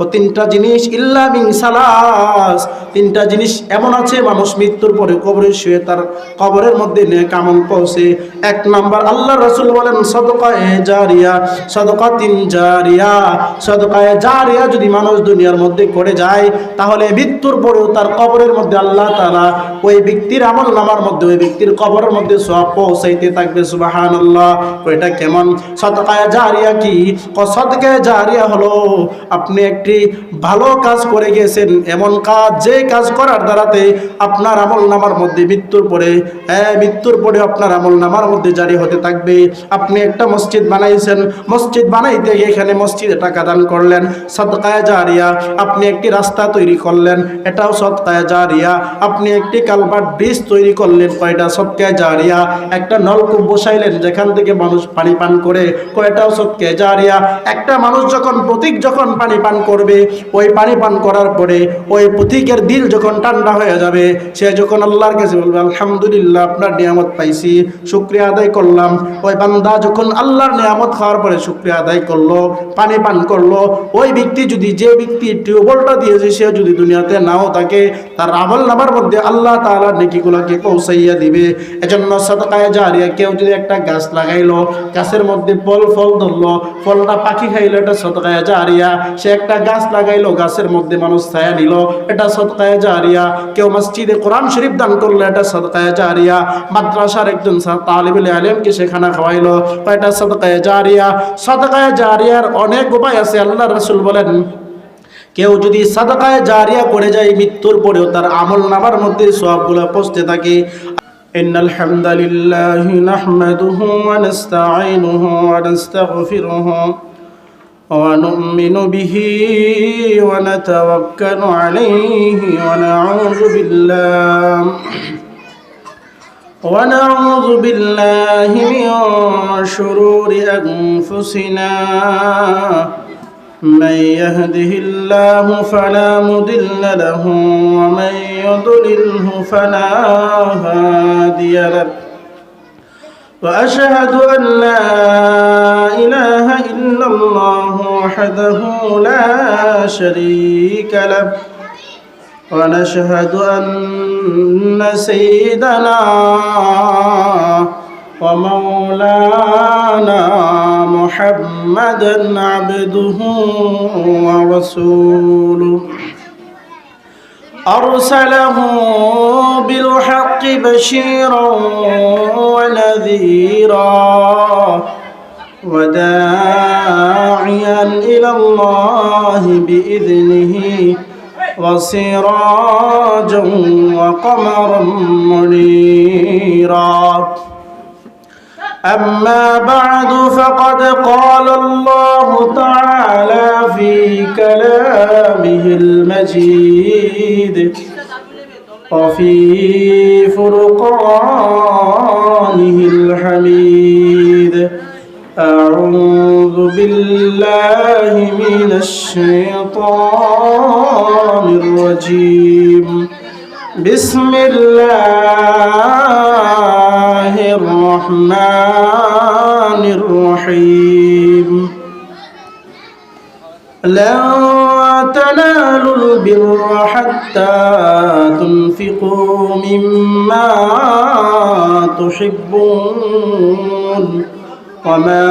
ও তিনটা জিনিস ইল্লা মিন সালাস, তিনটা জিনিস এমন আছে মানুষ মৃত্যুর পরে কবরে শুয়ে তার কবরের মধ্যে নেক আমল পৌঁছে। এক নাম্বার আল্লাহ রাসূল বলেন সাদকায়ে জারিয়া, সাদকাতিন জারিয়া, সাদকায়ে জারিয়া যদি মানুষ দুনিয়ার মধ্যে করে যায় তাহলে মৃত্যুর পরেও তার কবরের মধ্যে আল্লাহ তাআলা ওই ব্যক্তির আমল নামার মধ্যে ওই ব্যক্তির কবরের মধ্যে সওয়াব পৌঁছাইতে থাকবে। সুবহানাল্লাহ। এটা কেমন সাদকায়ে জারিয়া? কি সাদকায়ে জারিয়া হলো আপনি একটি ভালো কাজ করে গেছেন, এমন কাজ যে কাজ করার দ্বারাতে আপনার আমল নামার মধ্যে মৃত্যুর পরে আপনার আমল নামার মধ্যে জারি হতে থাকবে। আপনি একটা মসজিদ বানাইছেন, মসজিদ বানাইতে গিয়ে এখানে মসজিদে টাকা দান করলেন, সাদকায়ে জারিয়া। আপনি একটি রাস্তা তৈরি করলেন, এটাও সাদকায়ে জারিয়া। আপনি একটি কালভার্ট ব্রিজ তৈরি করলেন, কয়টা সাদকায়ে জারিয়া। একটা নলকূপ বসাইলেন যেখান থেকে মানুষ পানি পান করে, কয়টাও সাদকায়ে জারিয়া। একটা মানুষ যখন পানি পান করবে, ওই পানি পান করার পরে ওই পথিকের দিল যখন ঠান্ডা হয়ে যাবে, সে যখন আল্লাহর কাছে বলবে আলহামদুলিল্লাহ আপনার নিয়ামত পাইছি, শুকরিয়া আদায় করলাম। ওই বান্দা যখন আল্লাহর নিয়ামত খাওয়ার পরে শুকরিয়া আদায় করলো, পানি পান করলো, ওই ব্যক্তি যদি যে ব্যক্তি টিউবওয়েলটা দিয়েছে সে যদি দুনিয়াতে নাও থাকে, তার আমল নামার মধ্যে আল্লাহ তাআলা নেকিগুলোকে পৌঁছাইয়া দিবে। এজন্য সাদকায়ে জারিয়া, কেউ যদি একটা গাছ লাগাইলো, গাছের মধ্যে ফল ধরলো, ফলটা পাখি খাইলো, এটা সাদকায়ে জারিয়া। সে একটা গাছ লাগাইলো, গাছের মধ্যে মানুষ ছায়া নিল, এটা সাদকায়ে জারিয়া। কেউ মসজিদে কোরআন শরীফ দান করলো, এটা সাদকায়ে জারিয়া। মাদ্রাসার একজন তালিবুল ইলমকে সেখানে খাওয়াইলো, এটা সাদকায়ে জারিয়া। সাদকায়ে জারিয়ার অনেক উপায় আছে। আল্লাহ রাসূল বলেন কেউ যদি সাদকায়ে জারিয়া করে যায় মৃত্যুর পরেও তার আমল নামার মধ্যে সওয়াবগুলো পৌঁছতে থাকে। ইন্নাল হামদালিল্লাহি নাহমাদুহু ওয়া নাস্তাঈনুহু ওয়া নাস্তাগফিরুহু ونؤمن به ونتوكل عليه ونعوذ بالله من شرور أنفسنا من يهده الله فلا مضل له ومن يضلله فلا هادي له وأشهد أن لا إله إلا الله وحده لا شريك له ونشهد أن سيدنا ومولانا محمدا عبده ورسوله أرسله بالحق بشيرا ونذيرا وداعيا إلى الله بإذنه وسراجا وقمرا منيرا أما بعد فقد قال الله تعالى في كلامه المجيد وفي فرقانه الحميد أعوذ بالله من الشيطان الرجيم بسم الله الرحمن الرحيم لن تنالوا البر حتى تنفقوا مما تحبون وما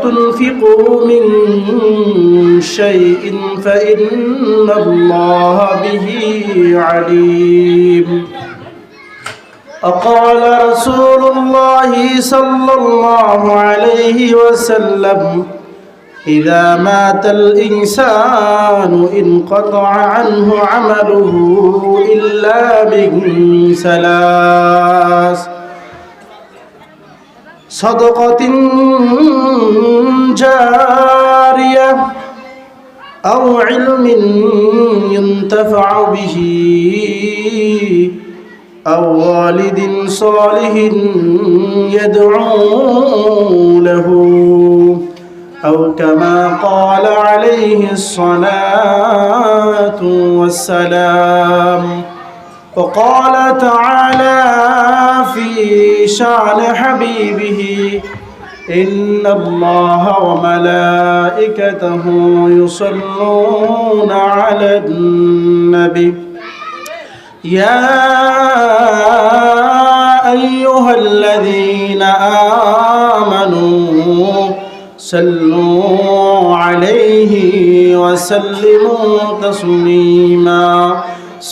تنفقوا من شيء فإن الله به عليم وقال رسول الله صلى الله عليه وسلم إذا مات الإنسان انقطع عنه عمله إلا من ثلاث صدقة جارية أو علم ينتفع به أو والد صالح يدعو له أو كما قال عليه الصلاة والسلام. وقال تعالى في شأن حبيبه ইন্নাল্লাহা ওয়া মালাইকাতাহু ইউসাল্লুনা আলান নবী ইয়া আইয়ুহাল্লাযীনা আমানু সাল্লু আলাইহি ওয়া সাল্লিমু তাসলিমা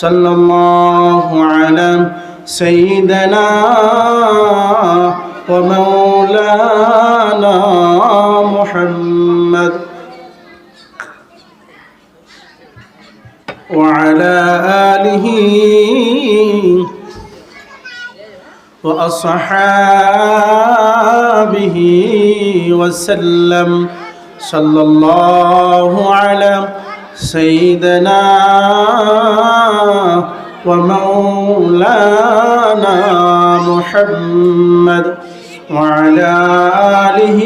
সাল্লাল্লাহু আলা সাইয়্যিদিনা ওয়া মাওলানা মুহাম্মদ ওয়া আলা আলিহি وأصحابه وسلم صلى الله على سيدنا ومولانا محمد وعلى آله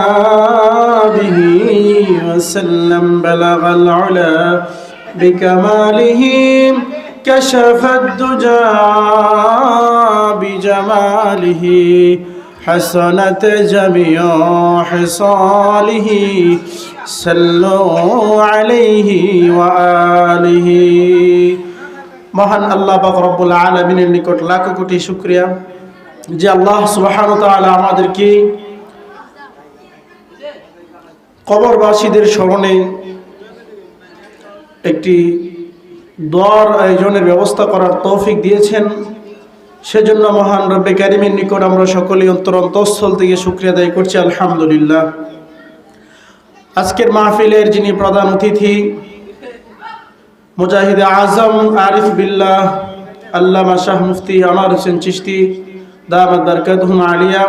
وأصحابه وسلم بلغ العلا بكماله كشف الدجى بجماله حسنت جميع خصاله صلوا عليه وآله মহান আল্লাহ পাক রব্বুল আলামিনের নিকট লাখ কোটি শুকরিয়া যে আল্লাহ সুবহানাহু ওয়া তাআলা আমাদেরকে কবরবাসীদের স্মরণে একটি দোয়ার আয়োজনের ব্যবস্থা করার তৌফিক দিয়েছেন। সেজন্য মহান রব্বে কারিমের নিকট আমরা সকলেই অন্তরস্থল থেকে শুকরিয়া আদায় করছি, আলহামদুলিল্লাহ। আজকের মাহফিলের যিনি প্রধান অতিথি মুজাহিদে আজম আরিফ বিল্লাহ আল্লামা শাহ মুফতি আনোয়ার হোসেন চিশতি দামাত বারকাতুহুম আলিয়া,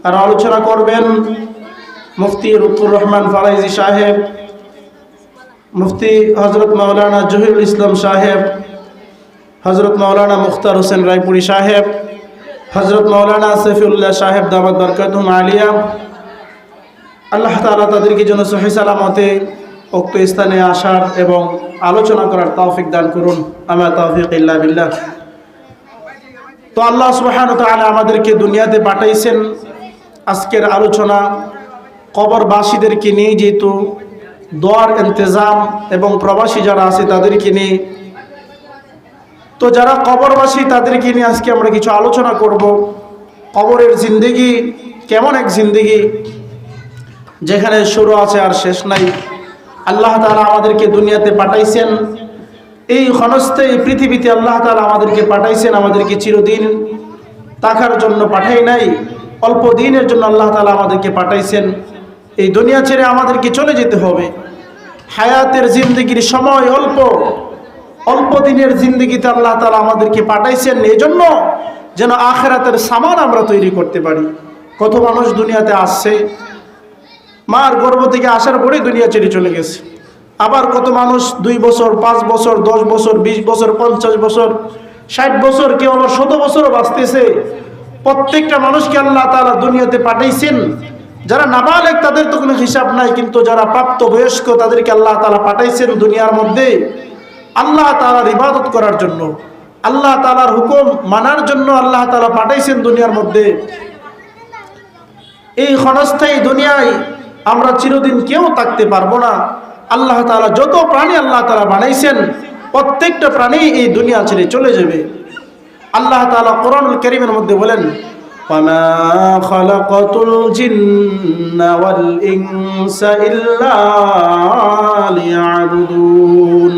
আর আলোচনা করবেন মুফতি লুৎফুর রহমান ফারাইজি সাহেব, মুফতি হজরত মাওলানা জহিরুল ইসলাম সাহেব, হজরত মাওলানা মুখতার হোসেন রায়পুরি সাহেব, হজরত মাওলানা সফিউল্লাহ সাহেব দামাত বারকাতুহুম আলিয়া। আল্লাহ তাআলা তাদেরকে যেন সহি সালামতে উক্ত স্থানে আসার এবং আলোচনা করার তৌফিক দান করুন, আমা তাওফীক ইল্লা বিল্লাহ। তো আল্লাহ সুবহানাহু ওয়া তাআলা আমাদেরকে দুনিয়াতে পাঠাইছেন। আজকের আলোচনা কবরবাসীদেরকে নিয়ে, যেহেতু দোয়ার ইন্তজাম এবং প্রবাসী যারা আছে তাদেরকে নিয়ে, তো যারা কবরবাসী তাদেরকে নিয়ে আজকে আমরা কিছু আলোচনা করব। কবরের জিন্দেগি কেমন এক জিন্দেগি, যেখানে শুরু আছে আর শেষ নাই। আল্লাহ তাআলা আমাদেরকে দুনিয়াতে পাঠাইছেন, এই ক্ষণস্থায়ী এই পৃথিবীতে আল্লাহ তাআলা আমাদেরকে পাঠাইছেন, আমাদেরকে চিরদিন থাকার জন্য পাঠাই নাই, অল্প দিনের জন্য আল্লাহ তাআলা আমাদেরকে পাঠাইছেন। এই দুনিয়া ছেড়ে আমাদেরকে চলে যেতে হবে। হায়াতের জিন্দগির সময় অল্প, অল্প দিনের জিন্দগিতে আল্লাহ তাআলা আমাদেরকে পাঠাইছেন এই জন্য যেন আখিরাতের সামান আমরা তৈরি করতে পারি। কত মানুষ দুনিয়াতে আসছে, মার গর্ভ থেকে আসার পরেই দুনিয়া ছেড়ে চলে গেছে। আবার কত মানুষ 2 বছর, 5 বছর, 10 বছর, 20 বছর, 50 বছর, 60 বছর, কেউ আবার 100 বছরও বাঁচতেছে। প্রত্যেকটা মানুষকে আল্লাহ তাআলা দুনিয়াতে পাঠাইছেন। যারা নাবালেগ তাদের তো কোনো হিসাব নাই, কিন্তু যারা প্রাপ্ত বয়স্ক তাদেরকে আল্লাহ তাআলা পাঠাইছেন দুনিয়ার মধ্যে আল্লাহ তাআলার ইবাদত করার জন্য, আল্লাহ তাআলার হুকুম মানার জন্য আল্লাহ তাআলা পাঠাইছেন দুনিয়ার মধ্যে। এই ক্ষণস্থায়ী দুনিয়ায় আমরা চিরদিন কেউ থাকতে পারবো না। আল্লাহ তাআলা যত প্রাণী আল্লাহ তাআলা বানাইছেন প্রত্যেকটা প্রাণী এই দুনিয়া ছেড়ে চলে যাবে। আল্লাহ তাআলা কোরআনুল কারীমের মধ্যে বলেন, ওয়ামা খালাকাতুল জিন্না ওয়াল ইনসা ইল্লা লিয়াবুদুন।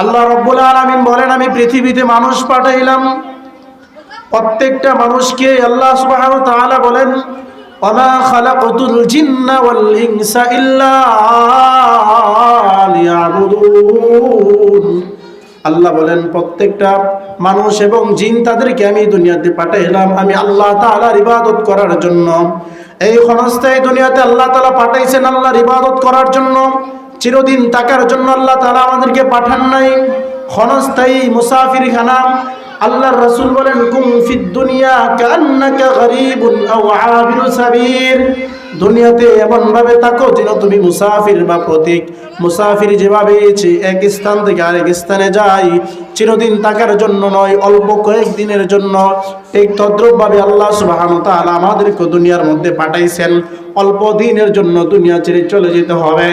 আল্লাহ রাব্বুল আলামিন বলেন, আমি পৃথিবীতে মানুষ পাঠাইলাম। প্রত্যেকটা মানুষকে আল্লাহ সুবহানাহু ওয়া তাআলা বলেন, ওয়ামা খালাকাতুল জিন্না ওয়াল ইনসা ইল্লা লিয়াবুদুন। আল্লাহ বলেন, প্রত্যেকটা মানুষ এবং জিন তাদেরকে আমি দুনিয়াতে পাঠাইলাম আমি আল্লাহ তাআলার ইবাদত করার জন্য। এই ক্ষণস্থায়ী দুনিয়াতে আল্লাহ তাআলা পাঠাইছেন আল্লাহর ইবাদত করার জন্য, চিরদিন থাকার জন্য আল্লাহ তাআলা আমাদেরকে পাঠান নাই। ক্ষণস্থায়ী মুসাফিরখানা। আল্লাহর রাসূল বলেন, কুম ফিদ দুনিয়া কান্নাকা গরীবুন আও আবিরু সাবির। দুনিয়াতে এমন ভাবে থাকো যেন তুমি মুসাফির বা প্রতীক। মুসাফির যেভাবে এক স্থান থেকে আরেক স্থানে যায়, চিরদিন থাকার জন্য নয়, অল্প কয়েকদিনের জন্য। ঠিক তদ্রূপভাবে আল্লাহ সুবহানাহু ওয়া তাআলা আমাদেরকে দুনিয়ার মধ্যে পাঠাইছেন অল্প দিনের জন্য। দুনিয়া ছেড়ে চলে যেতে হবে।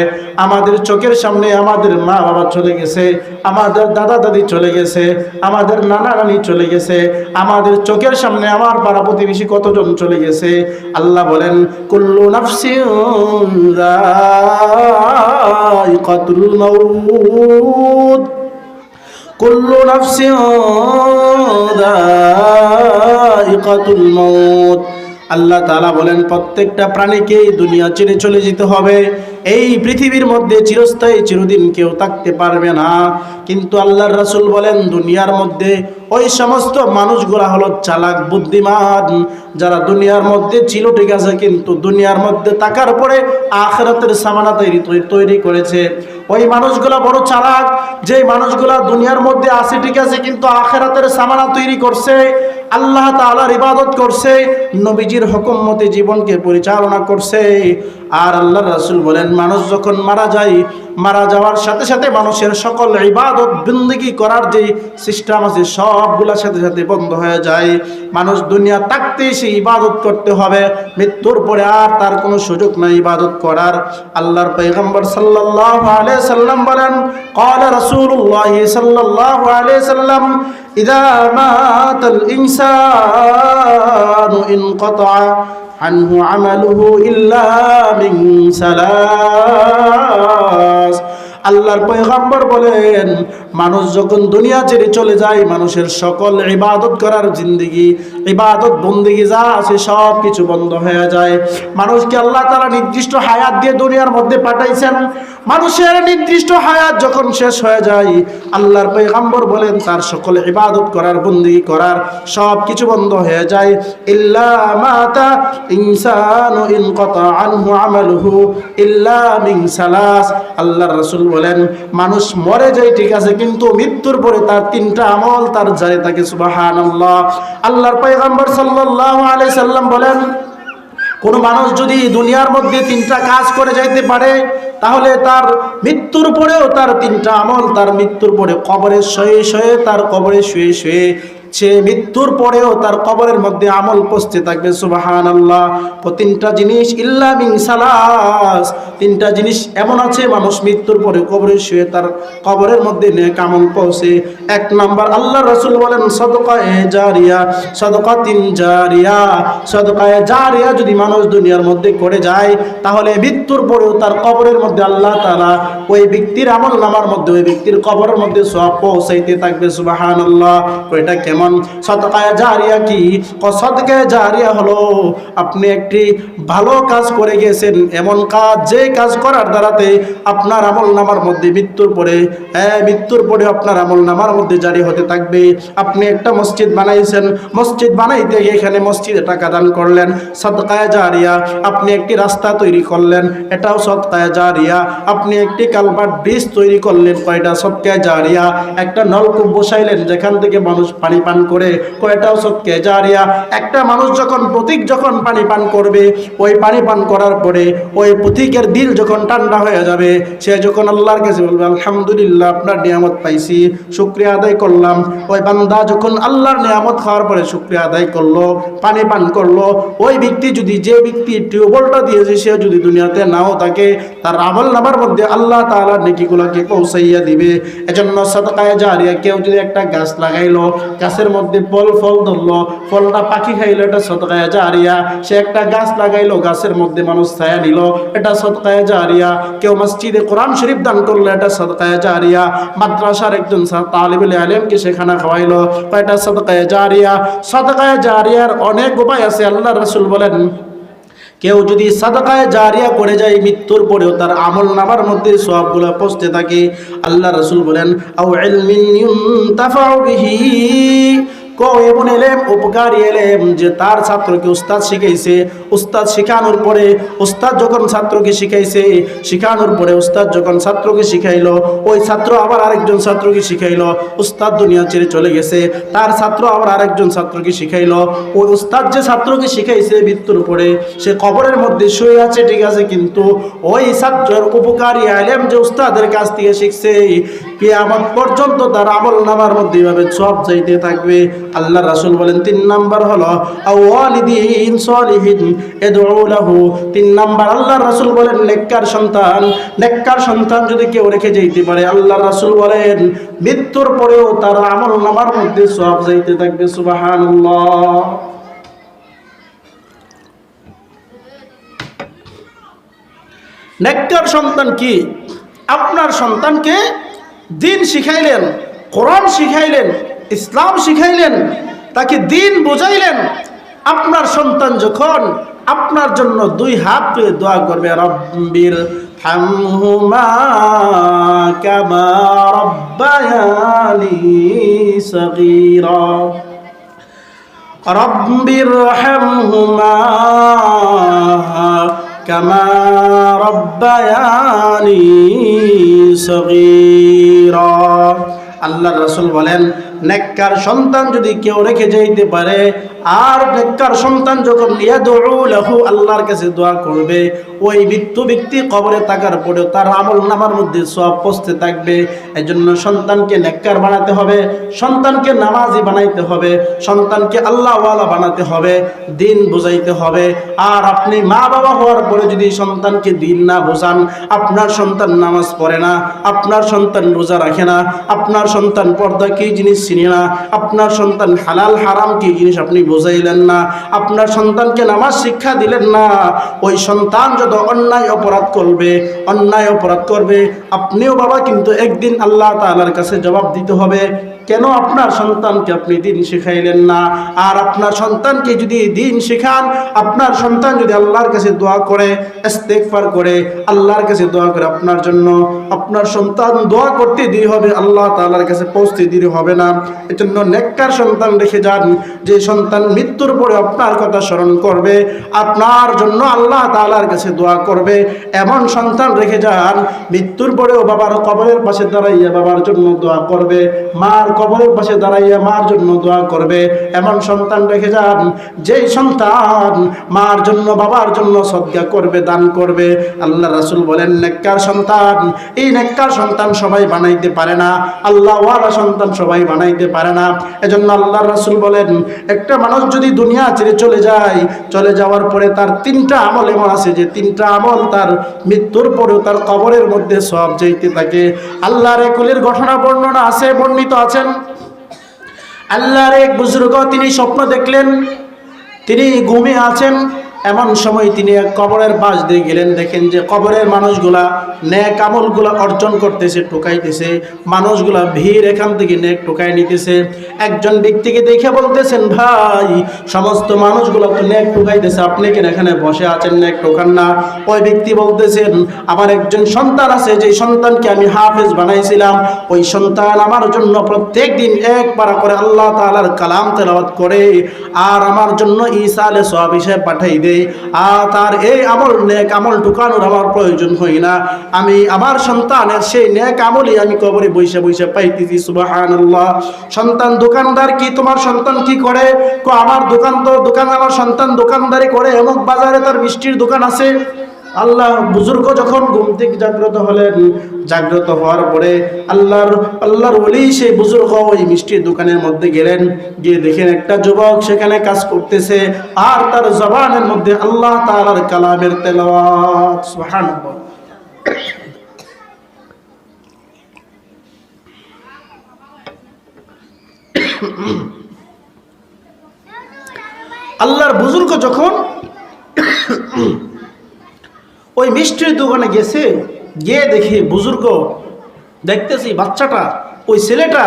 আমাদের চোখের সামনে আমাদের মা বাবা চলে গেছে, আমাদের দাদা দাদি চলে গেছে, আমাদের নানা নানি চলে গেছে, আমাদের চোখের সামনে আমার পাড়া প্রতিবেশী কতজন চলে গেছে। আল্লাহ বলেন কুল্লু নাফসিন যায়িকাতুল মাউত, কুল্লু নাফসিন যায়িকাতুল মাউত। আল্লাহ তাআলা বলেন প্রত্যেকটা প্রাণীকেই দুনিয়া ছেড়ে চলে যেতে হবে। এই পৃথিবীর মধ্যে চিরস্থায়ী চিরদিন কেউ থাকতে পারবে না। কিন্তু আল্লাহর রাসূল বলেন দুনিয়ার মধ্যে ওই সমস্ত মানুষগুলা হলো চালাক বুদ্ধিমান, যারা দুনিয়ার মধ্যে ছিল ঠিক আছে, কিন্তু দুনিয়ার মধ্যে থাকার পরে আখিরাতের সামানা তৈরি করেছে। ওই মানুষগুলা বড় চালাক, যে মানুষগুলা দুনিয়ার মধ্যে আছে ঠিক আছে, কিন্তু আখিরাতের সামানা তৈরি করছে, আল্লাহ তাআলার ইবাদত করছে, নবীজির হুকুম মতে জীবনকে পরিচালনা করছে। আর আল্লাহর রাসূল বলেন মানুষ যখন মারা যায়, মারা যাওয়ার সাথে সাথে মানুষের সকল ইবাদত বন্দেগী করার যে সিস্টেম আছে সবগুলোর সাথে সাথে বন্ধ হয়ে যায়। মানুষ দুনিয়া থাকতেই সে ইবাদত করতে হবে, মৃত্যুর পরে আর তার কোনো সুযোগ নাই ইবাদত করার। আল্লাহর পয়গম্বর সাল্লাল্লাহু আলাইহি সাল্লাম বলেন ক্বালা রাসূলুল্লাহ সাল্লাল্লাহু আলাইহি সাল্লাম ইযা মাতাল ইনসানু ইনকাতা আনহু আমালুহু ইল্লা মিন সালাস। আল্লাহর পয়গম্বর বলেন মানুষ যখন দুনিয়া ছেড়ে চলে যায়, মানুষের সকল ইবাদত করার জিন্দেগি, ইবাদত বন্দেগি যা আছে সব কিছু বন্ধ হয়ে যায়। মানুষকে আল্লাহ তাআলা নির্দিষ্ট হায়াত দিয়ে দুনিয়ার মধ্যে পাঠাইছেন। মানুষের নির্দিষ্ট হায়াত যখন শেষ হয়ে যায়, আল্লাহর পয়গম্বর বলেন তার সকল ইবাদত করার বন্দেগি করার সব কিছু বন্ধ হয়ে যায়। ইল্লা মাতা ইনসানু ইনকাতা আনহু আমালুহু ইল্লা মিন সালাস। আল্লাহর রাসূল বলেন মানুষ মরে যায় ঠিক আছে, কিন্তু মৃত্যুর পরে তার তিনটা আমল তার জারি থাকে। সুবহানাল্লাহ। আল্লাহর পয়গম্বর সাল্লাল্লাহু আলাইহি সাল্লাম বলেন কোন মানুষ যদি দুনিয়ার মধ্যে তিনটা কাজ করে যাইতে পারে, তাহলে তার মৃত্যুর পরেও তার তিনটা আমল, তার মৃত্যুর পরে কবরে শুয়ে শুয়ে, তার কবরে শুয়ে শুয়ে সে মৃত্যুর পরেও তার কবরের মধ্যে আমল পৌঁছতে থাকবে। সুবহানাল্লাহ। তিনটা জিনিস ইল্লা মিন সালাস, তিনটা জিনিস এমন আছে মানুষ মৃত্যুর পরে কবরে শুয়ে তার কবরের মধ্যে নেক আমল পৌঁছে। এক নাম্বার আল্লাহর রাসূল বলেন সাদকায়ে জারিয়া, সাদকাতিন জারিয়া। সাদকায়ে জারিয়া যদি মানুষ দুনিয়ার মধ্যে করে যায়, তাহলে মৃত্যুর পরেও তার কবরের মধ্যে আল্লাহ তাআলা ওই ব্যক্তির আমল নামার মধ্যে ওই ব্যক্তির কবরের মধ্যে সওয়াব পৌঁছাইতে থাকবে। সুবহানাল্লাহ। এটা কেমন সাদকায়ে জারিয়া? কি সাদকায়ে জারিয়া হলো আপনি একটি ভালো কাজ করে গেছেন, এমন কাজ যে কাজ করার দ্বারাতে আপনার আমল নামার মধ্যে মৃত্যুর পরে আপনার আমল নামার মধ্যে জারি হতে থাকবে। আপনি একটা মসজিদ বানাইছেন, মসজিদ বানাইতে গিয়ে এখানে মসজিদে টাকা দান করলেন, সাদকায়ে জারিয়া। আপনি একটি রাস্তা তৈরি করলেন, এটাও সাদকায়ে জারিয়া। আপনি একটি কালভার্ট ব্রিজ তৈরি করলেন, কয়টা সাদকায়ে জারিয়া। একটা নলকূপ বসাইলেন যেখান থেকে মানুষ পানি পান করে, কয়টাও সাদকায়ে জারিয়া। একটা মানুষ যখন পানি পান করবে, ওই পানি পান করার পরে ওই পথিকের দিল যখন ঠান্ডা হয়ে যাবে, সে যখন আল্লাহর কাছে বলবে আলহামদুলিল্লাহ আপনার নিয়ামত পাইছি, শুকরিয়া আদায় করলাম। ওই বান্দা যখন আল্লাহর নিয়ামত খাওয়ার পরে শুকরিয়া আদায় করলো, পানি পান করলো, ওই ব্যক্তি যদি যে ব্যক্তি টিউবওয়েলটা দিয়েছে সে যদি দুনিয়াতে নাও থাকে, তার আমল নামার মধ্যে আল্লাহ তাআলা নেকিগুলোকে পৌঁছাইয়া দিবে। এজন্য সাদকায়ে জারিয়া, কেউ যদি একটা গাছ লাগাইলো, গাছের মধ্যে ফল ধরলো, ফলটা পাখি খাইলো, এটা সাদকায়ে জারিয়া। সে একটা গাছ লাগাইলো, গাছের মধ্যে মানুষ ছায়া নিল, এটা সাদকায়ে জারিয়া। কেউ মসজিদে কোরআন শরীফ দান করলো, এটা সাদকায়ে জারিয়া। মাদ্রাসার একজন তালিবুল ইলমকে সে খানা খাওয়াইলো, এটা সাদকায়ে জারিয়া। সাদকায়ে জারিয়ার অনেক উপায় আছে। আল্লাহর রাসূল বলেন কেউ যদি সাদকায়ে জারিয়া করে যায়, মৃত্যুর পরেও তার আমল নামার মধ্যে সওয়াবগুলো পৌঁছতে থাকে। আল্লাহর রাসূল বলেন আও ইলমিন ইউনতাফাউ বিহি, এমন এলেম, উপকারী এলেম যে তার ছাত্রকে উস্তাদ শিখাইছে, উস্তাদ শিখানোর পরে উস্তাদ যখন ছাত্রকে শিখাইছে, শিখানোর পরে উস্তাদ যখন ছাত্রকে শিখাইলো, ওই ছাত্র আবার আরেকজন ছাত্রকে শিখাইলো, উস্তাদ দুনিয়া ছেড়ে চলে গেছে, তার ছাত্র আবার আরেকজন ছাত্রকে শিখাইলো, ওই উস্তাদ যে ছাত্রকে শিখাইছে মৃত্যুর পরে সে কবরের মধ্যে শুয়ে আছে, ঠিক আছে, কিন্তু ওই ছাত্রের উপকারী আলেম যে উস্তাদের কাছ থেকে শিখছে কিয়ামত পর্যন্ত তার আমল নামার মধ্যে এভাবে সব যাইতে থাকবে। আল্লাহ রাসূল বলেন 3 নাম্বার হলো আওয়ালিদিন সলিহিন ইদউ লাহু। 3 নাম্বার আল্লাহ রাসূল বলেন নেককার সন্তান। নেককার সন্তান যদি কেউ রেখে যাইতে পারে, আল্লাহ রাসূল বলেন মৃত্যুর পরেও তার আমল নামার মধ্যে সব যাইতে থাকবে। সুবহানাল্লাহ। নেককার সন্তান কি? আপনার সন্তানকে দিন শিখাইলেন, কোরআন শিখাইলেন, ইসলাম শিখাইলেন, তাকে দিন বুঝাইলেন। আপনার সন্তান যখন আপনার জন্য 2 হাত তুলে দোয়া করবে, রব্বির হামহুমা কামা রব্বায়ানি সগীরা, রব্বির হামহুমা কামা রব্বায়ানি সগীরা। আল্লাহ রাসূল বলেন নেককার সন্তান যদি কেউ রেখে যাইতে পারে, আর নেককার সন্তান যখন ইয়াদউ লাহু আল্লাহর কাছে দোয়া করবে, ওই মৃত্যু ব্যক্তি কবরে থাকার পরেও তার আমল নামার মধ্যে সব পৌঁছতে থাকবে। এজন্য সন্তানকে নেককার বানাতে হবে, সন্তানকে নামাজি বানাইতে হবে, সন্তানকে আল্লাহওয়ালা বানাতে হবে, দিন বুঝাইতে হবে। আর আপনি মা বাবা হওয়ার পরে যদি সন্তানকে দিন না বোঝান, আপনার সন্তান নামাজ পড়ে না, আপনার সন্তান রোজা রাখে না, আপনার সন্তান পর্দা কি জিনিস চিনি না, আপনার সন্তান হালাল হারাম কি জিনিস আপনি বুঝাইলেন না, আপনার সন্তানকে নামাজ শিক্ষা দিলেন না, ওই সন্তান যত অন্যায় অপরাধ করবে, আপনিও বাবা কিন্তু একদিন আল্লাহ তাআলার কাছে জবাব দিতে হবে। কেন আপনার সন্তানকে আপনি দিন শিখাইলেন না? আর আপনার সন্তানকে যদি দিন শিখান, আপনার সন্তান যদি আল্লাহর কাছে দোয়া করে, ইস্তেগফার করে, আল্লাহর কাছে দোয়া করে আপনার জন্য, আপনার সন্তান দোয়া করতে দেরি হবে, আল্লাহ তাআলার কাছে পৌঁছতে দেরি হবে না। এজন্য নেককার সন্তান রেখে যান, যে সন্তান মৃত্যুর পরে আপনার কথা স্মরণ করবে, আপনার জন্য আল্লাহ তাআলার কাছে দোয়া করবে, এমন সন্তান রেখে যান। মৃত্যুর পরেও বাবার কবরের পাশে দাঁড়াইয়া বাবার জন্য দোয়া করবে, মার কবরের পাশে দাঁড়াইয়া মার জন্য দোয়া করবে, এমন সন্তান রেখে যান। যেই সন্তান মার জন্য বাবার জন্য সদকা করবে, দান করবে। আল্লাহ রাসূল বলেন নেককার সন্তান, এই নেককার সন্তান সবাই বানাইতে পারে না, আল্লাহওয়ালা সন্তান সবাই বানাইতে পারে না। এজন্য আল্লাহ রাসূল বলেন একটা মানুষ যদি দুনিয়া ছেড়ে চলে যায়, চলে যাওয়ার পরে তার 3টা আমল এমন আছে যে 3টা আমল তার মৃত্যুর পরেও তার কবরের মধ্যে সব যাইতে থাকে। আল্লাহর কুলের ঘটনা বর্ণনা আছে, বর্ণিত আছেন। আল্লাহর এক বুজুর্গ তিনি স্বপ্ন দেখলেন, তিনি ঘুমে আছেন, এমন সময় তিনি এক কবরের পাশ দিয়ে গেলেন। দেখেন যে কবরের মানুষগুলা নেক আমলগুলা অর্জন করতেছে, টোকাইতেছে, মানুষগুলা ভিড় এখান থেকে নেক টোকাই নিতেছে। একজন ব্যক্তিকে দেখে বলতেছেন, ভাই সমস্ত মানুষগুলা তো নেক টোকাইতেছে, আপনি কেন এখানে বসে আছেন, নেক টোকান না? ওই ব্যক্তি বলতেছেন, আমার একজন সন্তান আছে, যে সন্তানকে আমি হাফেজ বানাইছিলাম, ওই সন্তান আমার জন্য প্রত্যেক দিন 1 পারা করে আল্লাহ তাআলার কালাম তেলাওয়াত করে, আর আমার জন্য ঈসা আলাইহিস সালাম হিসেবে পাঠাই দেয়। আর তার এই আমল নেক আমল ঢুকানোর আমার প্রয়োজন হয় না, আমি আমার সন্তানের সেই নেক আমলই আমি কবরে বসে বসে পাইতেছি। সুবহানাল্লাহ। সন্তান দোকানদার কি তোমার সন্তান কি করে? আমার দোকান আমার সন্তান দোকানদারি করে, অমুক বাজারে তার মিষ্টির দোকান আছে। আল্লাহ বুজুর্গ যখন ঘুম থেকে জাগ্রত হলেন, জাগ্রত হওয়ার পরে আল্লাহর ওলি সেই বুজুর্গ ওই মিষ্টির দোকানের মধ্যে গেলেন, গিয়ে দেখেন একটা যুবক সেখানে কাজ করতেছে, আর তার জবানের মধ্যে আল্লাহ তাআলার কালামের তেলাওয়াত। সুবহানাল্লাহ। আল্লাহর বুজুর্গ যখন ওই মিষ্টির দোকানে গেছে, গিয়ে দেখে বুজুর্গ দেখতেছি বাচ্চাটা, ওই ছেলেটা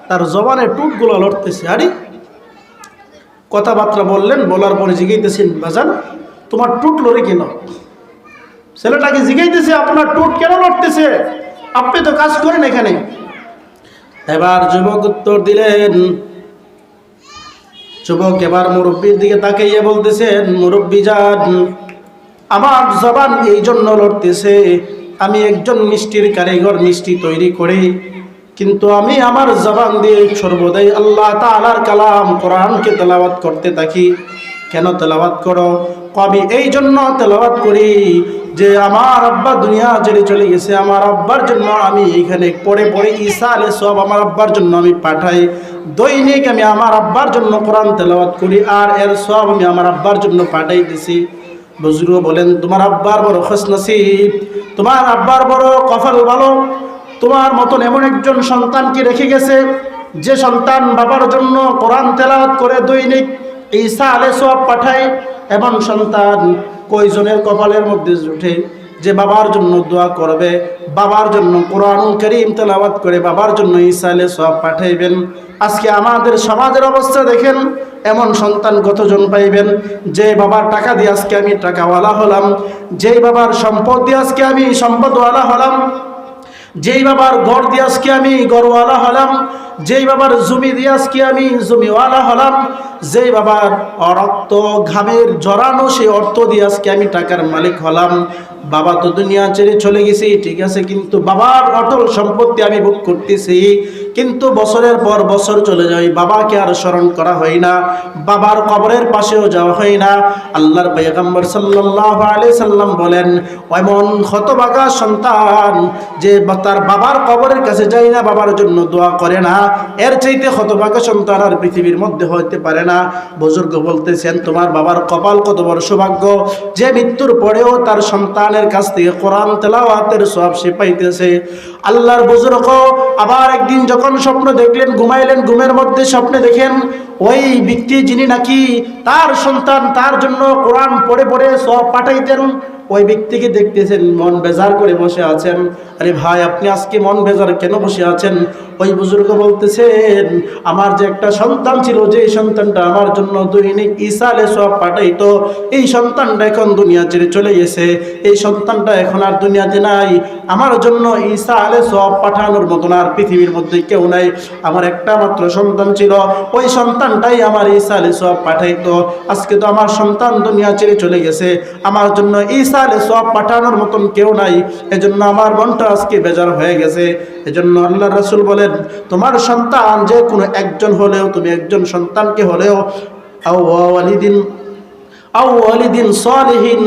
তার জবানের টুটগুলো লড়তেছে। আরে কথাবার্তা বললেন, বলার পরে জিজ্ঞাইতেছেন, বাজান তোমার টুট লড়ে কেন? ছেলেটাকে জিজ্ঞাইতেছে, আপনার টুট কেন লড়তেছে? আপনি তো কাজ করেন এখানে। এবার যুবক উত্তর দিলেন, যুবক এবার মুরব্বীর দিকে তাকাইয়ে বলতেছেন, মুরব্বী যান, আমার জবান এই জন্য লড়তেছে, আমি একজন মিষ্টির কারিগর, মিষ্টি তৈরি করি, কিন্তু আমি আমার জবান দিয়ে সর্বদাই আল্লাহ তাআলার কালাম কোরআনকে তেলাওয়াত করতে থাকি। কেন তেলাওয়াত করো? কবি এই জন্য তেলাওয়াত করি যে আমার আব্বা দুনিয়া ছেড়ে চলে গেছে, আমার আব্বার জন্য আমি এখানে পড়ে পড়ে ঈসা আলাইহিস সালাম আমার আব্বার জন্য আমি পাঠাই। দৈনিক আমি আমার আব্বার জন্য কোরআন তেলাওয়াত করি, আর এর সব আমি আমার আব্বার জন্য পাঠাইতেছি। বুজুর্গ বলেন, তোমার আব্বার বড় খুশনসিব, তোমার আব্বার বড় কপাল ভালো, তোমার মতন এমন একজন সন্তানকে রেখে গেছে যে সন্তান বাবার জন্য কোরআন তেলাওয়াত করে দৈনিক ঈসা আলাইহিস সালাম পাঠায়। এমন সন্তান কয়জনের কপালের মধ্যে জুটে যে বাবার জন্য দোয়া করবে, বাবার জন্য কোরআনুল কারীম তেলাওয়াত করে বাবার জন্য ঈসা আলাইহিস সালাম পাঠাইবেন। আজকে আমাদের সমাজের অবস্থা দেখেন, এমন সন্তান কতজন পাইবেন যে বাবার টাকা দিয়ে আজকে আমি টাকাওয়ালা হলাম, যেই বাবার সম্পদ দিয়ে আজকে আমি সম্পদওয়ালা হলাম, যেই বাবার ঘর দিয়ে আজকে আমি ঘরওয়ালা হলাম, যেই বাবার জমি দিয়ে আজকে আমি জমিওয়ালা হলাম, যেই বাবার রক্ত ঘামের জড়ানো সেই অর্থ দিয়ে আজকে আমি টাকার মালিক হলাম। বাবা তো দুনিয়া ছেড়ে চলে গেছি, ঠিক আছে, কিন্তু বাবার অটল সম্পত্তি আমি ভোগ করতেছি, কিন্তু বছরের পর বছর চলে যায়, বাবাকে আর স্মরণ করা হয় না, বাবার কবরের পাশেও যাওয়া হয় না। আল্লাহর পয়গম্বর সাল্লাল্লাহু আলাইহি সাল্লাম বলেন, এমন হতভাগা সন্তান যে তার বাবার কবরের কাছে যায় না, বাবার জন্য দোয়া করে না, এর চাইতে হতভাগা সন্তান আর পৃথিবীর মধ্যে হইতে পারে না। বুজুর্গ বলতেছেন, তোমার বাবার কপাল কত বড় সৌভাগ্য যে মৃত্যুর পরেও তার সন্তানের কাছ থেকে কোরআন তেলাওয়াতের সওয়াব সে পাইতেছে। আল্লাহর বুজুর্গ আবার একদিন যখন স্বপ্ন দেখলেন, ঘুমাইলেন, ঘুমের মধ্যে স্বপ্নে দেখেন ওই ব্যক্তি যিনি নাকি তার সন্তান তার জন্য কোরআন পড়ে পড়ে সওয়াব পাঠাইতেন, ওই ব্যক্তিকে দেখতেছেন মন বেজার করে বসে আছেন। আরে ভাই, আপনি আজকে মন বেজার কেন বসে আছেন? ওই বুজুর্গ বলতেছেন, আমার যে একটা সন্তান ছিল, যে সন্তানটা আমার জন্য দৈনিক ঈসা আলাইহিস সালাম পাঠাইতো, এই সন্তানটা এখন দুনিয়া ছেড়ে চলে গেছে, এই সন্তানটা এখন আর দুনিয়াতে নাই, আমার জন্য ঈসা আলাইহিস সালাম পাঠানোর মতন আর পৃথিবীর মধ্যে কেউ নাই, আমার একটা মাত্র সন্তান ছিল, ওই সন্তানটাই আমার ঈসা আলাইহিস সালাম পাঠাইতো, আজকে তো আমার সন্তান দুনিয়া ছেড়ে চলে গেছে, আমার জন্য ঈসা আলাইহিস সালাম পাঠানোর মতন কেউ নাই, এজন্য আমার মনটা আজকে বেজার হয়ে গেছে। এজন্য আল্লাহর রাসূল বলেন, তোমার সন্তান যে কোনো একজন হলেও, তুমি একজন সন্তানকে হলেও আও ওয়ালিদিন সালিহিন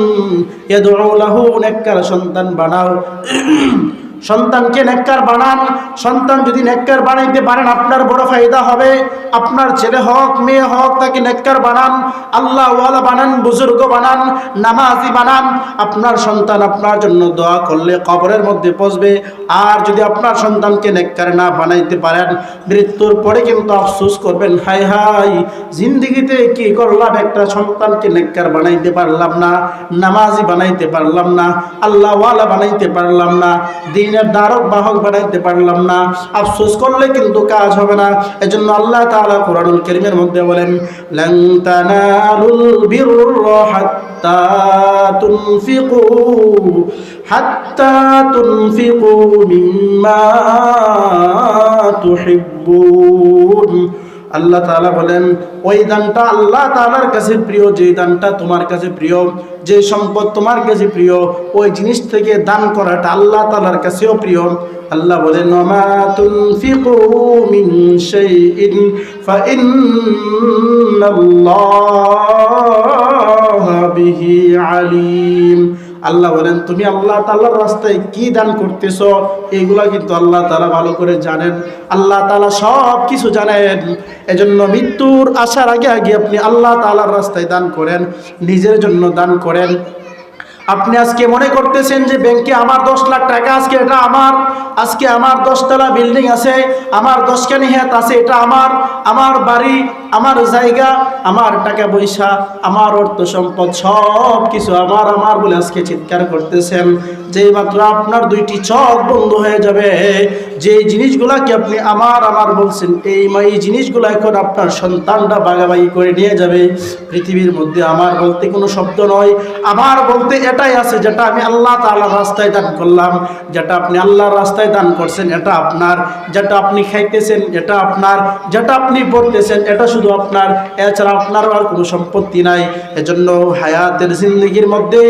ইয়াদউ লাহু, নেককার সন্তান বানাও, সন্তানকে নেককার বানান। সন্তান যদি নেককার বানাইতে পারেন আপনার বড় ফায়দা হবে। আপনার ছেলে হোক মেয়ে হোক, তাকে নেককার বানান, আল্লাহ ওয়ালা বানান, বুজুর্গ বানান, নামাজি বানান। আপনার সন্তান আপনার জন্য দোয়া করলে কবরের মধ্যে পৌঁছবে। আর যদি আপনার সন্তানকে নেককার না বানাইতে পারেন, মৃত্যুর পরে কিন্তু আফসোস করবেন, হায় হায় জিন্দেগিতে কি করলাম, একটা সন্তানকে নেককার বানাইতে পারলাম না, নামাজি বানাইতে পারলাম না, আল্লাহ ওয়ালা বানাইতে পারলাম না, দিনের ধারক বাহক বানাইতে পারলাম না। আফসোস করলে কিন্তু কাজ হবে না। এজন্য আল্লাহ তাআলা কোরআনুল কারীমের মধ্যে বলেন, লান তানালুল বিররা হাত্তা তুনফিকু মিম্মা তুহিব্বুন। আল্লাহ তাআলা বলেন, ওই দানটা আল্লাহ তাআলার কাছে প্রিয়, যে দানটা তোমার কাছে প্রিয়, যে সম্পদ তোমার কাছে প্রিয়, ওই জিনিস থেকে দান করাটা আল্লাহ তাআলার কাছেও প্রিয়। আল্লাহ বলেন, ওমা তুনফিকু মিন শাইইন ফাইন্নাল্লাহা বিহি আলিম। আল্লাহ বলেন, তুমি আল্লাহ তাআলার রাস্তায় কি দান করতেছো, এইগুলা কিন্তু আল্লাহ তাআলা ভালো করে জানেন। আল্লাহ তাআলা সব কিছু জানেন। এজন্য মৃত্যুর আসার আগে আগে আপনি আল্লাহ তাআলার রাস্তায় দান করেন, নিজের জন্য দান করেন। আপনি আজকে মনে করতেছেন যে ব্যাংকে আমার 10 লাখ টাকা, আজকে এটা আমার, আজকে আমার 10 তলা বিল্ডিং আছে, আমার 10খানি হাত আছে, এটা আমার বাড়ি, আমার জায়গা, আমার টাকা পয়সা, আমার অর্থ সম্পদ সব কিছু আমার বলে আজকে চিৎকার করতেছেন। যেই মাত্র আপনার 2টি চোখ বন্ধ হয়ে যাবে, যে জিনিসগুলাকে আপনি আমার বলছেন, এই জিনিসগুলো এখন আপনার সন্তানরা ভাগাভাগি করে নিয়ে যাবে। পৃথিবীর মধ্যে আমার বলতে কোনো শব্দ নয়, আমার বলতে এটাই আছে যেটা আমি আল্লাহ তাআলার রাস্তায় দান করলাম। যেটা আপনি আল্লাহর রাস্তায় দান করছেন এটা আপনার, যেটা আপনি খাইতেছেন এটা আপনার, যেটা আপনি পড়তেছেন এটা শুধু আপনার, এছাড়া আপনারও আর কোনো সম্পত্তি নাই। এজন্য হায়াতের জিন্দগির মধ্যে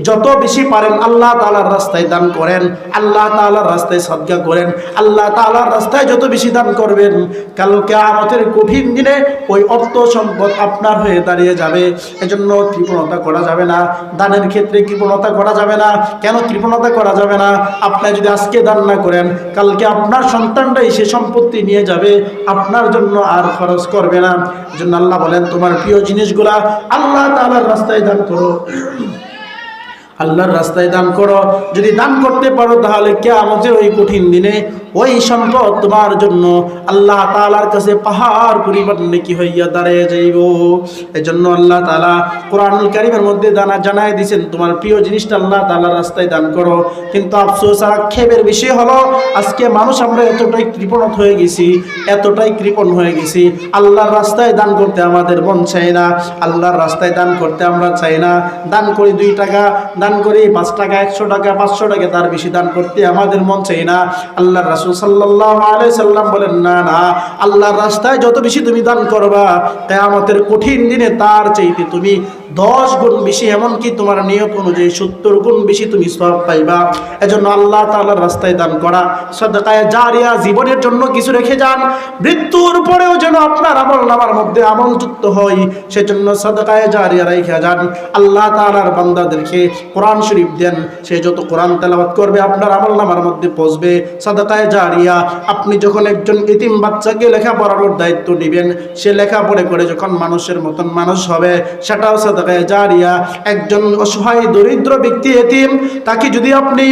যত বেশি পারেন আল্লাহ তাআলার রাস্তায় দান করেন, আল্লাহ তাআলার রাস্তায় সাদকা করেন। আল্লাহ তাআলার রাস্তায় যত বেশি দান করবেন, কাল কিয়ামতের কঠিন দিনে ওই অর্থ সম্পদ আপনার হয়ে দাঁড়িয়ে যাবে। এজন্য কৃপণতা করা যাবে না, দানের ক্ষেত্রে কৃপণতা করা যাবে না। কেন কৃপণতা করা যাবে না? আপনি যদি আজকে দান না করেন, কালকে আপনার সন্তানরাই সে সম্পত্তি নিয়ে যাবে, আপনার জন্য আর খরচ করবে না। এজন্য আল্লাহ বলেন, তোমার প্রিয় জিনিসগুলা আল্লাহ তাআলার রাস্তায় দান করো, আল্লাহর রাস্তায় দান করো। যদি দান করতে পারো তাহলে কিয়ামতের ওই কঠিন দিনে ওই সম্পদ তোমার জন্য আল্লাহ তাআলার কাছে পাহাড় পরিমাণ নেকি হইয়া দাঁড়িয়ে যাইব। এজন্য আল্লাহ তাআলা কোরআনুল কারীমের মধ্যে জানায় দিয়েছেন, তোমার প্রিয় জিনিসটা আল্লাহ তাআলার রাস্তায় দান করো। কিন্তু আফসোস আর আক্ষেপের বিষয় হলো, আজকে মানুষ আমরা এতটাই কৃপণ হয়ে গেছি, এতটাই কৃপণ হয়ে গেছি, আল্লাহর রাস্তায় দান করতে আমাদের মন চায় না, আল্লাহর রাস্তায় দান করতে আমরা চাই না। দান করি 2 টাকা, দান করি 5 টাকা, 100 টাকা, 500 টাকা, তার বেশি দান করতে আমাদের মন চাই না। আল্লাহর রাসূল সাল্লাল্লাহু আলাইহি সাল্লাম বলেন, না না, আল্লাহর রাস্তায় যত বেশি তুমি দান করবা, কিয়ামতের কঠিন দিনে তার চাইতে তুমি 10 গুণ বেশি, এমনকি তোমার নিয়ত অনুযায়ী 70 গুণ বেশি তুমি সওয়াব পাইবা। এজন্য আল্লাহ তাআলার রাস্তায় দান করা, সাদকায়ে জারিয়া, জীবনের জন্য কিছু রেখে যান, মৃত্যুর পরেও যেন আপনার আমলনামার মধ্যে আমল যুক্ত হয়, সেজন্য সাদকায়ে জারিয়া রেখে যান। আল্লাহ তাআলার বান্দাদেরকে কোরআন শরীফ দেন, সে যত কোরআন তেলাওয়াত করবে আপনার আমলনামার মধ্যে পৌঁছবে সাদকায়ে জারিয়া। আপনি যখন একজন এতিম বাচ্চাকে লেখাপড়ার দায়িত্ব নেবেন, সে লেখাপড়া করে যখন মানুষের মতন মানুষ হবে, সেটাও সাদকায়ে জারিয়া। একজন অসহায় দরিদ্র ব্যক্তি এতিম, তাকে যদি আপনি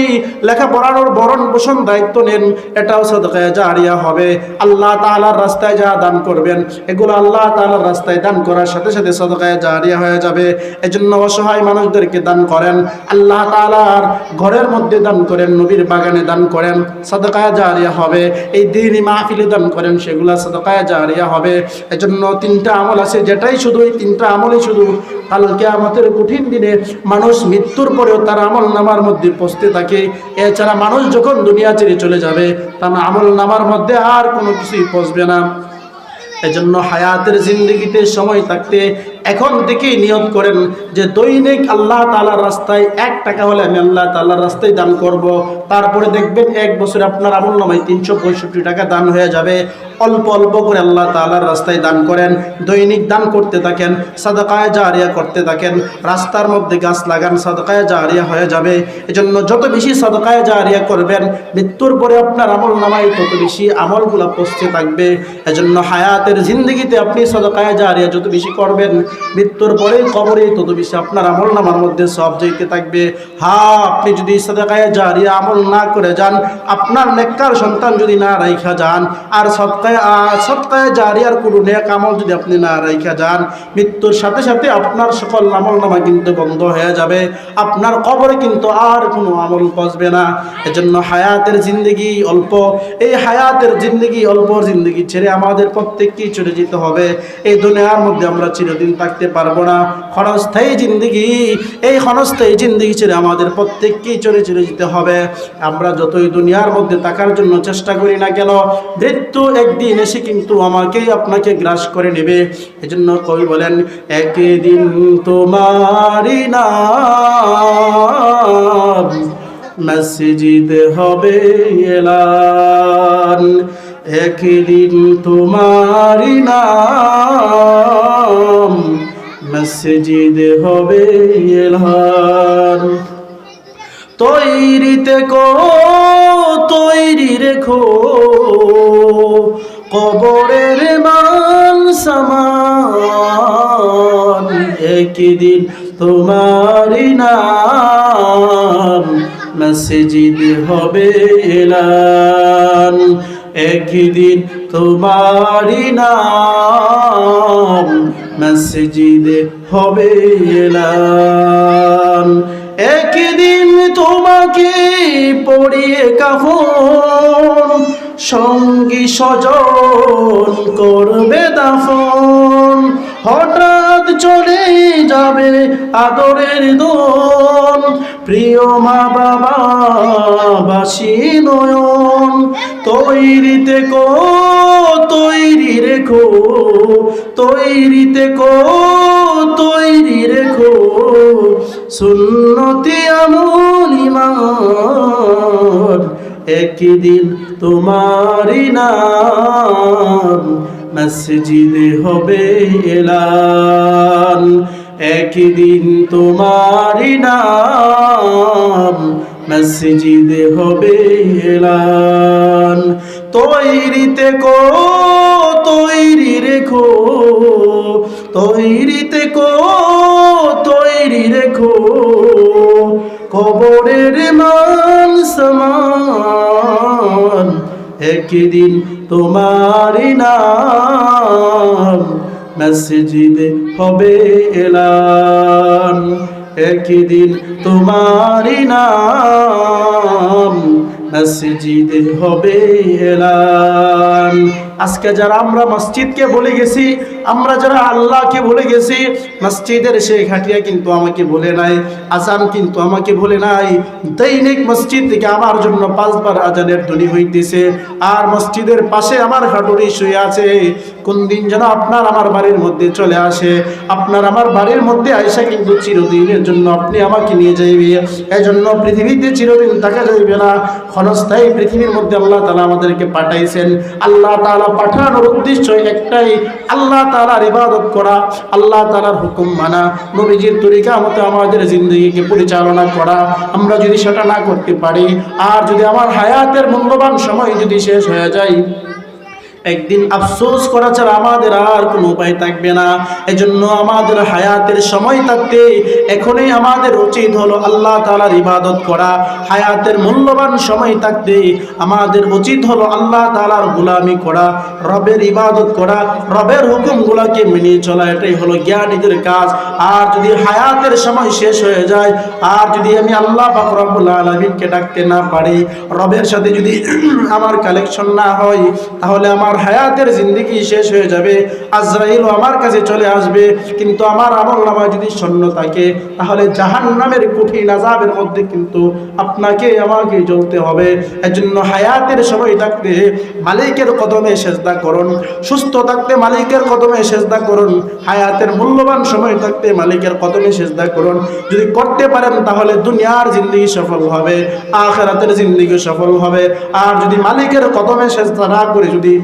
লেখাপড়ানোর ভরণ পোষণ দায়িত্ব নেন, এটাও সাদকায়ে জারিয়া হবে। আল্লাহ তাআলার রাস্তায় যা দান করবেন, এগুলো আল্লাহ তাআলার রাস্তায় দান করার সাথে সাথে সাদকায়ে জারিয়া হয়ে যাবে। এজন্য অসহায় মানুষদেরকে দান করেন, আল্লাহ তাআলার ঘরের মধ্যে দান করেন, নবীর বাগানে দান করেন, সাদকায়ে জারিয়া হবে। এই দ্বীনি মাহফিলে দান করেন, সেগুলা সাদকায়ে জারিয়া হবে। এজন্য 3টা আমল আছে, যেটাই শুধু এই 3টা আমলই শুধু কাল কিয়ামতের কঠিন দিনে মানুষ মৃত্যুর পরেও তার আমলনামার মধ্যে পৌঁছতে থাকে। এছাড়া মানুষ যখন দুনিয়া ছেড়ে চলে যাবে, তার আমলনামার মধ্যে আর কোনো কিছুই পৌঁছবে না। এজন্য হায়াতের জিন্দগিতে সময় থাকতে এখন থেকেই নিয়ত করেন যে দৈনিক আল্লাহ তাআলার রাস্তায় 1 টাকা হলে আমি আল্লাহ তাআলার রাস্তায় দান করব। তারপরে দেখবেন 1 বছরে আপনার আমলনামায় 365 টাকা দান হয়ে যাবে। অল্প অল্প করে আল্লাহ তাআলার রাস্তায় দান করেন, দৈনিক দান করতে থাকেন, সাদকায়ে জারিয়া করতে থাকেন। রাস্তার মধ্যে গাছ লাগান, সাদকায়ে জারিয়া হয়ে যাবে। এজন্য যত বেশি সাদকায়ে জারিয়া করবেন, মৃত্যুর পরে আপনার আমলনামায় তত বেশি আমলগুলো পৌঁছতে থাকবে। এজন্য হায়াতের জিন্দগিতে আপনি সাদকায়ে জারিয়া যত বেশি করবেন, মৃত্যুর পরে কবরে তত বেশি আপনার আমলনামার মধ্যে সওয়াব যাইতে থাকবে। হ্যাঁ, আপনি যদি সাদকায়ে জারিয়া আমল না করে যান, আপনার নেককার সন্তান যদি না রাইখা যান, আর সদকায়ে জারিয়ার কোনো নেক আমল যদি আপনি না রাইখা যান, মৃত্যুর সাথে সাথে আপনার সকল আমলনামা কিন্তু বন্ধ হয়ে যাবে, আপনার কবরে কিন্তু আর কোনো আমল পৌঁছবে না। এজন্য হায়াতের জিন্দগি অল্প, এই হায়াতের জিন্দগি অল্প জিন্দগি ছেড়ে আমাদের প্রত্যেককেই চলে যেতে হবে। এই দুনিয়ার মধ্যে আমরা চিরদিন থাকতে পারবো না। ক্ষণস্থায়ী জিন্দগি, এই ক্ষণস্থায়ী জিন্দগি ছেড়ে আমাদের প্রত্যেককেই চলে যেতে হবে। আমরা যতই দুনিয়ার মধ্যে থাকার জন্য চেষ্টা করি না কেন, মৃত্যু একদিন এসে কিন্তু আমাকেই আপনাকে গ্রাস করে নেবে। এজন্য কবি বলেন, একদিন তোমারই নাম মসজিদ হবে এলান, একদিন তোমারই নাম মসজিদ হবে এলান। তৈরিতে তৈরি রেখো কবরের মান সামান, একদিন তোমারই নাম মসজিদ হবে এলান, একদিন তোমারই নাম মসজিদ হবে এলান। একদিন তোমাকে পড়িয়ে কাফন, সঙ্গী স্বজন করবে দাফন, হঠাৎ চলে যাবে আদরের দোন, প্রিয় মা বাবা বাসি নয়ন, তৈরি থেকো, তৈরি রেখো, তৈরি থেকো, তৈরি রেখো, সুন্নতি আমল ঈমান, একদিন তোমারই নাম মসজিদে হবে এলান, একদিন তোমারই নাম মসজিদে হবে এলান। তৈরি থেকো, তৈরি রেখো, তৈরি থেকো, তৈরি রেখো, কবরের মান সমান, একদিন তোমারই নাম মসজিদে হবে এলান, একদিন তোমারই নাম মসজিদে হবে এলান। আজকে যারা আমরা মসজিদকে ভুলে গেছি, আমরা যারা আল্লাহকে ভুলে গেছি, মসজিদের সেই ঘাটিয়া কিন্তু আমাকে ভুলে নাই, আজান কিন্তু আমাকে ভুলে নাই। দৈনিক মসজিদ থেকে আমার জন্য 5 বার আজানের ধ্বনি হইতেছে, আর মসজিদের পাশে আমার হাঁটুরি শুয়ে আছে। কোন দিন যেন আপনার আমার বাড়ির মধ্যে চলে আসে, আপনার আমার বাড়ির মধ্যে আয়সা কিন্তু চিরদিনের জন্য আপনি আমাকে নিয়ে যাইবে। এজন্য পৃথিবীতে চিরদিন থাকা যাইবে না, ক্ষণস্থায়ী পৃথিবীর মধ্যে আল্লাহ তাআলা আমাদেরকে পাঠাইছেন। আল্লাহ তাআলা পাঠানোর উদ্দেশ্য একটাই, আল্লাহ তাআলার ইবাদত করা, আল্লাহ তাআলার হুকুম মানা, নবীজির তরিকা মতো আমাদের জিন্দগিকে পরিচালনা করা। আমরা যদি সেটা না করতে পারি, আর যদি আমার হায়াতের মূল্যবান সময় যদি শেষ হয়ে যায়, একদিন আফসোস করা ছাড়া আমাদের আর কোনো উপায় থাকবে না। এজন্য আমাদের হায়াতের সময় থাকতে এখনই আমাদের উচিত হলো আল্লাহ তাআলার ইবাদত করা। হায়াতের মূল্যবান সময় থাকতে আমাদের উচিত হলো আল্লাহ তাআলার গোলামি করা, রবের ইবাদত করা, রবের হুকুমগুলোকে মেনে চলা। এটাই হলো জ্ঞানীদের কাজ। আর যদি হায়াতের সময় শেষ হয়ে যায়, আর যদি আমি আল্লাহ পাক রব্বুল আলামিনকে ডাকতে না পারি, রবের সাথে যদি আমার কালেকশন না হয়, তাহলে আমার হায়াতের জিন্দেগি শেষ হয়ে যাবে। আজরাইল আমার কাছে চলে আসবে, কিন্তু আমার আমলনামায় যদি শূন্য থাকে, তাহলে জাহান্নামের কঠিন আযাবের মধ্যে কিন্তু আপনাকে আমাকে জ্বলতে হবে। এজন্য হায়াতের সময় থাকতে মালিকের কদমে সেজদা করুন, সুস্থ থাকতে মালিকের কদমে সেজদা করুন, হায়াতের মূল্যবান সময় থাকতে মালিকের কদমে সেজদা করুন। যদি করতে পারেন তাহলে দুনিয়ার জিন্দেগি সফল হবে, আখিরাতের জিন্দেগি সফল হবে। আর যদি মালিকের কদমে সেজদা না করে যদি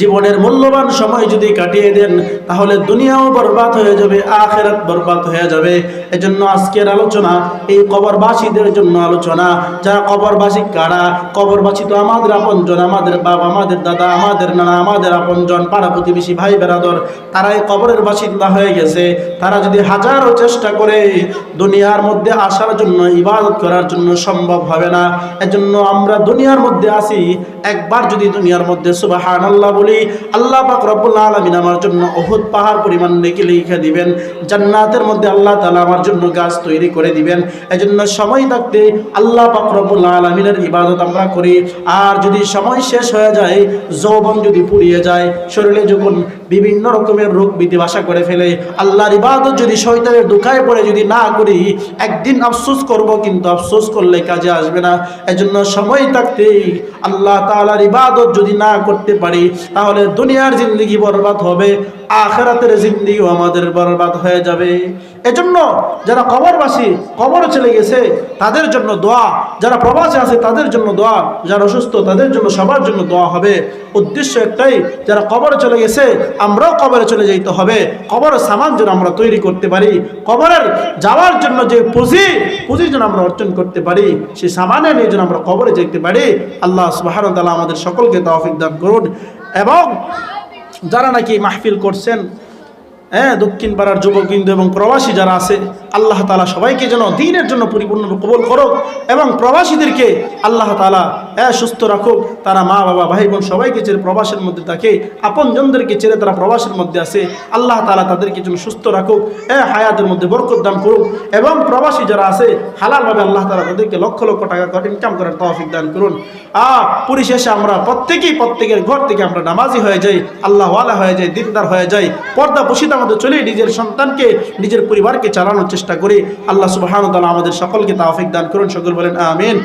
জীবনের মূল্যবান সময় যদি কাটিয়ে দেন, তাহলে দুনিয়াও বরবাদ হয়ে যাবে, আখিরাত বরবাদ হয়ে যাবে। এজন্য আজকের আলোচনা এই কবরবাসীদের জন্য আলোচনা। যারা কবরবাসী কারা? কবরবাসী তো আমাদের আপনজন, আমাদের বাবা, আমাদের দাদা, আমাদের নানা, আমাদের আপনজন, পাড়া প্রতিবেশী, ভাই বেরাদর, তারাই কবরের বাসিন্দা হয়ে গেছে। তারা যদি হাজারো চেষ্টা করে দুনিয়ার মধ্যে আসার জন্য, ইবাদত করার জন্য, সম্ভব হবে না। এজন্য আমরা দুনিয়ার মধ্যে আসি, একবার যদি দুনিয়ার মধ্যে সুবহানাল্লাহ বলি, আল্লাহ পাক রব্বুল আলামিন আমার জন্য উহুদ পাহাড় পরিমাণ নেকি লিখে দিবেন। জান্নাতের মধ্যে আল্লাহ তাআলা আমার জন্য গাছ তৈরি করে দিবেন। এজন্য সময় থাকতে আল্লাহ পাক রব্বুল আলামিনের ইবাদত আমরা করি। আর যদি সময় শেষ হয়ে যায়, যৌবন যদি ফুরিয়ে যায়, শরীরে যখন বিভিন্ন রকমের রোগ ব্যাধি বাসা করে ফেলে, আল্লাহর ইবাদত যদি শয়তানের ধোঁকায় পড়ে যদি না করি, একদিন আফসোস করব, কিন্তু আফসোস করলে কাজে আসবে না। এজন্য সময় থাকতে আল্লাহ তাআলার ইবাদত যদি না করতে পারি, তাহলে দুনিয়ার জিন্দেগি বরবাদ হবে, আখিরাতের জিন্দেগিও আমাদের বরবাদ হয়ে যাবে। এজন্য যারা কবরবাসী, কবরে চলে গেছে, তাদের জন্য দোয়া। যারা প্রবাসে আছে তাদের জন্য দোয়া। যারা অসুস্থ তাদের জন্য, সবার জন্য দোয়া হবে। উদ্দেশ্য একটাই, যারা কবরে চলে গেছে আমরাও কবরে চলে যেতে হবে। কবরের সামান যেন আমরা তৈরি করতে পারি, কবরের যাওয়ার জন্য যে পুঁজি যেন আমরা অর্জন করতে পারি, সেই সামানে নিয়ে যেন আমরা কবরে যেতে পারি। আল্লাহ সুবহানাহু ওয়া তাআলা আমাদের সকলকে তৌফিক দান করুন। এবং যারা নাকি মাহফিল করছেন, দক্ষিণ পাড়ার যুবকবৃন্দ এবং প্রবাসী যারা আছে, আল্লাহ তাআলা সবাইকে যেন দ্বীনের জন্য পরিপূর্ণরূপে কবুল করুক, এবং প্রবাসীদেরকে আল্লাহ তাআলা সুস্থ রাখুক। তারা মা বাবা ভাই বোন সবাইকে ছেড়ে প্রবাসের মধ্যে থাকে, আপনজনদেরকে ছেড়ে তারা প্রবাসের মধ্যে আছে, আল্লাহ তাআলা তাদেরকে যেন সুস্থ রাখুক, হায়াতের মধ্যে বরকত দান করুক। এবং প্রবাসী যারা আছে হালালভাবে আল্লাহ তাআলা তাদেরকে লক্ষ লক্ষ টাকা ইনকাম করার তৌফিক দান করুন। পরিশেষে আমরা প্রত্যেকের ঘর থেকে আমরা নামাজি হয়ে যাই, আল্লাহওয়ালা হয়ে যাই, দিনদার হয়ে যাই, পর্দা পশিদার মধ্যে চলে নিজের সন্তানকে, নিজের পরিবারকে চালানোর চেষ্টা করি। আল্লাহ সুবহানাহু ওয়া তাআলা আমাদের সকলকে তৌফিক দান করুন। সকল বলেন আমিন।